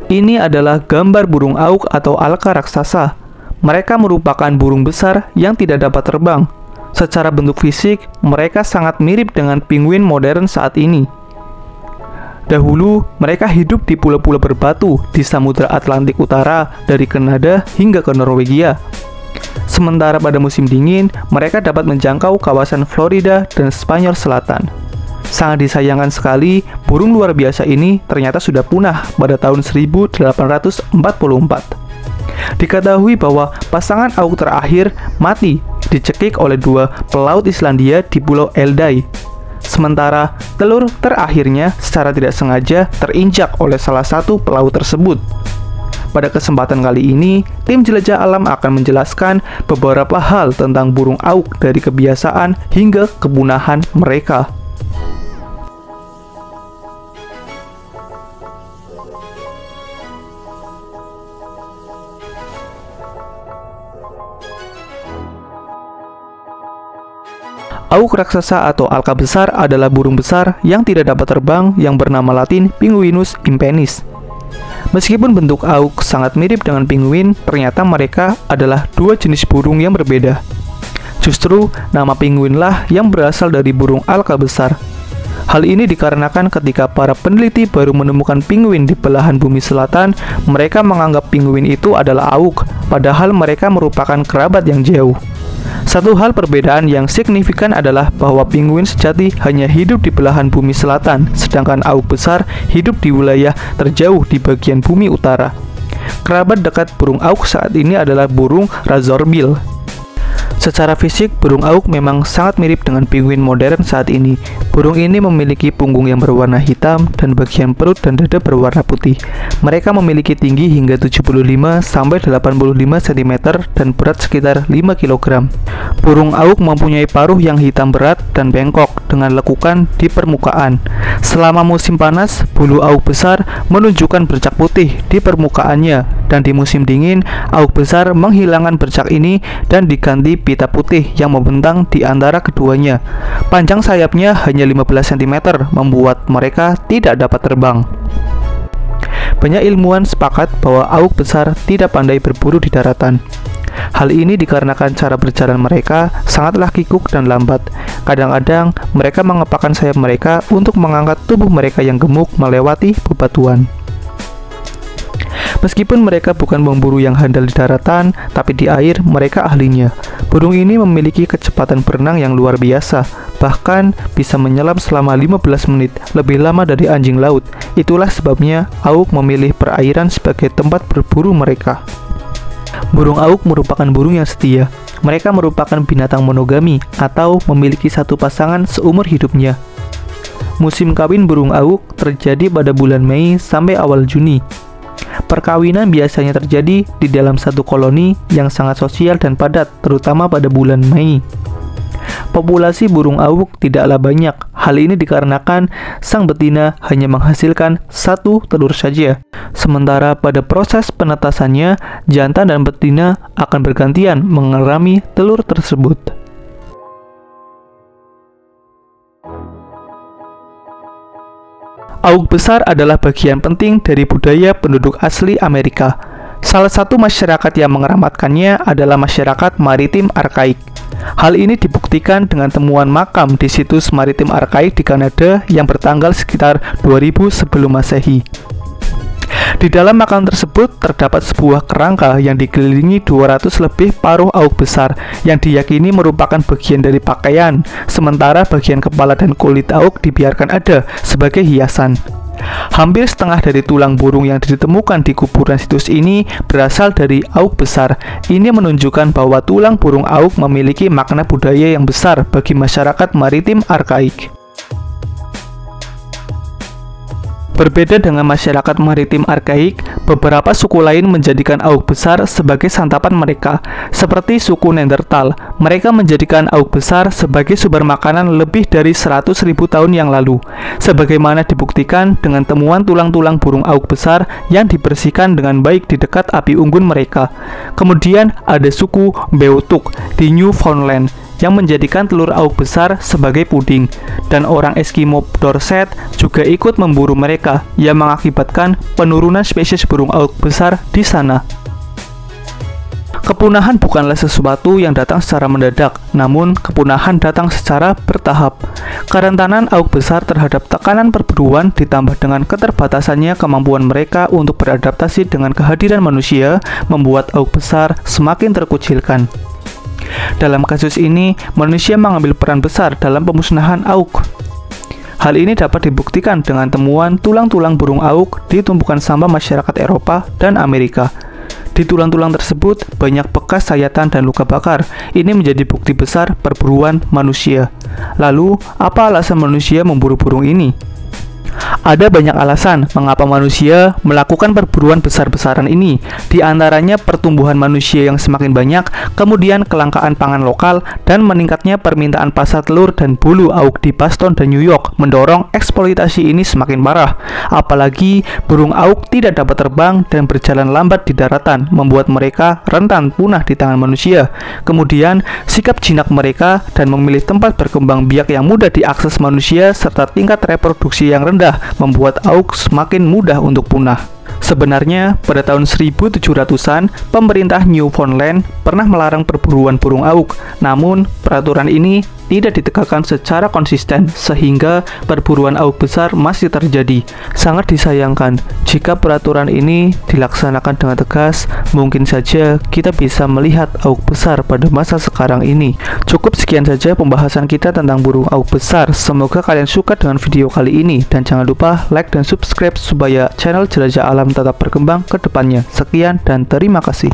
Ini adalah gambar burung auk atau alka raksasa. Mereka merupakan burung besar yang tidak dapat terbang. Secara bentuk fisik, mereka sangat mirip dengan penguin modern saat ini. Dahulu, mereka hidup di pulau-pulau berbatu di Samudra Atlantik Utara dari Kanada hingga ke Norwegia. Sementara pada musim dingin, mereka dapat menjangkau kawasan Florida dan Spanyol Selatan. Sangat disayangkan sekali, burung luar biasa ini ternyata sudah punah pada tahun 1844. Diketahui bahwa pasangan auk terakhir mati dicekik oleh 2 pelaut Islandia di Pulau Eldey. Sementara telur terakhirnya secara tidak sengaja terinjak oleh salah satu pelaut tersebut. Pada kesempatan kali ini, tim jelajah alam akan menjelaskan beberapa hal tentang burung auk dari kebiasaan hingga kepunahan mereka. Auk raksasa atau alka besar adalah burung besar yang tidak dapat terbang yang bernama latin Pinguinus impennis. Meskipun bentuk auk sangat mirip dengan pinguin, ternyata mereka adalah 2 jenis burung yang berbeda. Justru, nama pinguinlah yang berasal dari burung alka besar. Hal ini dikarenakan ketika para peneliti baru menemukan pinguin di belahan bumi selatan, mereka menganggap pinguin itu adalah auk, padahal mereka merupakan kerabat yang jauh. Satu hal perbedaan yang signifikan adalah bahwa pinguin sejati hanya hidup di belahan bumi selatan, sedangkan auk besar hidup di wilayah terjauh di bagian bumi utara. Kerabat dekat burung auk saat ini adalah burung razorbill. Secara fisik, burung auk memang sangat mirip dengan pinguin modern saat ini. Burung ini memiliki punggung yang berwarna hitam dan bagian perut dan dada berwarna putih. Mereka memiliki tinggi hingga 75-85 cm dan berat sekitar 5 kg. Burung auk mempunyai paruh yang hitam berat dan bengkok dengan lekukan di permukaan. Selama musim panas, bulu auk besar menunjukkan bercak putih di permukaannya, dan di musim dingin, auk besar menghilangkan bercak ini dan diganti pita putih yang membentang di antara keduanya. Panjang sayapnya hanya 15 cm, membuat mereka tidak dapat terbang. Banyak ilmuwan sepakat bahwa auk besar tidak pandai berburu di daratan. Hal ini dikarenakan cara berjalan mereka sangatlah kikuk dan lambat. Kadang-kadang mereka mengepakkan sayap mereka untuk mengangkat tubuh mereka yang gemuk melewati bebatuan. Meskipun mereka bukan pemburu yang handal di daratan, tapi di air mereka ahlinya. Burung ini memiliki kecepatan berenang yang luar biasa, bahkan bisa menyelam selama 15 menit, lebih lama dari anjing laut. Itulah sebabnya auk memilih perairan sebagai tempat berburu mereka. Burung auk merupakan burung yang setia. Mereka merupakan binatang monogami atau memiliki satu pasangan seumur hidupnya. Musim kawin burung auk terjadi pada bulan Mei sampai awal Juni. Perkawinan biasanya terjadi di dalam satu koloni yang sangat sosial dan padat, terutama pada bulan Mei. Populasi burung auk tidaklah banyak. Hal ini dikarenakan sang betina hanya menghasilkan 1 telur saja. Sementara pada proses penetasannya, jantan dan betina akan bergantian mengerami telur tersebut. Auk besar adalah bagian penting dari budaya penduduk asli Amerika. Salah satu masyarakat yang mengerammatkannya adalah masyarakat maritim arkaik. Hal ini dibuktikan dengan temuan makam di situs maritim arkaik di Kanada yang bertanggal sekitar 2000 sebelum Masehi. Di dalam makam tersebut terdapat sebuah kerangka yang dikelilingi 200 lebih paruh auk besar yang diyakini merupakan bagian dari pakaian, sementara bagian kepala dan kulit auk dibiarkan ada sebagai hiasan. Hampir setengah dari tulang burung yang ditemukan di kuburan situs ini berasal dari auk besar. Ini menunjukkan bahwa tulang burung auk memiliki makna budaya yang besar bagi masyarakat maritim arkaik. Berbeda dengan masyarakat maritim arkaik, beberapa suku lain menjadikan auk besar sebagai santapan mereka, seperti suku Neanderthal. Mereka menjadikan auk besar sebagai sumber makanan lebih dari 100.000 tahun yang lalu, sebagaimana dibuktikan dengan temuan tulang-tulang burung auk besar yang dibersihkan dengan baik di dekat api unggun mereka. Kemudian ada suku Beothuk di Newfoundland yang menjadikan telur auk besar sebagai puding, dan orang Eskimo Dorset juga ikut memburu mereka yang mengakibatkan penurunan spesies burung auk besar di sana. Kepunahan bukanlah sesuatu yang datang secara mendadak, namun kepunahan datang secara bertahap. Kerentanan auk besar terhadap tekanan perburuan ditambah dengan keterbatasannya kemampuan mereka untuk beradaptasi dengan kehadiran manusia membuat auk besar semakin terkucilkan. Dalam kasus ini, manusia mengambil peran besar dalam pemusnahan auk. Hal ini dapat dibuktikan dengan temuan tulang-tulang burung auk di tumpukan sampah masyarakat Eropa dan Amerika. Di tulang-tulang tersebut banyak bekas sayatan dan luka bakar. Ini menjadi bukti besar perburuan manusia. Lalu, apa alasan manusia memburu burung ini? Ada banyak alasan mengapa manusia melakukan perburuan besar-besaran ini. Di antaranya pertumbuhan manusia yang semakin banyak, kemudian kelangkaan pangan lokal, dan meningkatnya permintaan pasar telur dan bulu auk di Boston dan New York mendorong eksploitasi ini semakin parah. Apalagi burung auk tidak dapat terbang dan berjalan lambat di daratan, membuat mereka rentan punah di tangan manusia. Kemudian, sikap jinak mereka dan memilih tempat berkembang biak yang mudah diakses manusia serta tingkat reproduksi yang rendah membuat auk semakin mudah untuk punah. Sebenarnya, pada tahun 1700-an, pemerintah Newfoundland pernah melarang perburuan burung auk. Namun, peraturan ini tidak ditegakkan secara konsisten, sehingga perburuan auk besar masih terjadi. Sangat disayangkan, jika peraturan ini dilaksanakan dengan tegas, mungkin saja kita bisa melihat auk besar pada masa sekarang ini. Cukup sekian saja pembahasan kita tentang burung auk besar. Semoga kalian suka dengan video kali ini, dan jangan lupa like dan subscribe supaya channel Jelajah Alam tetap berkembang ke depannya. Sekian dan terima kasih.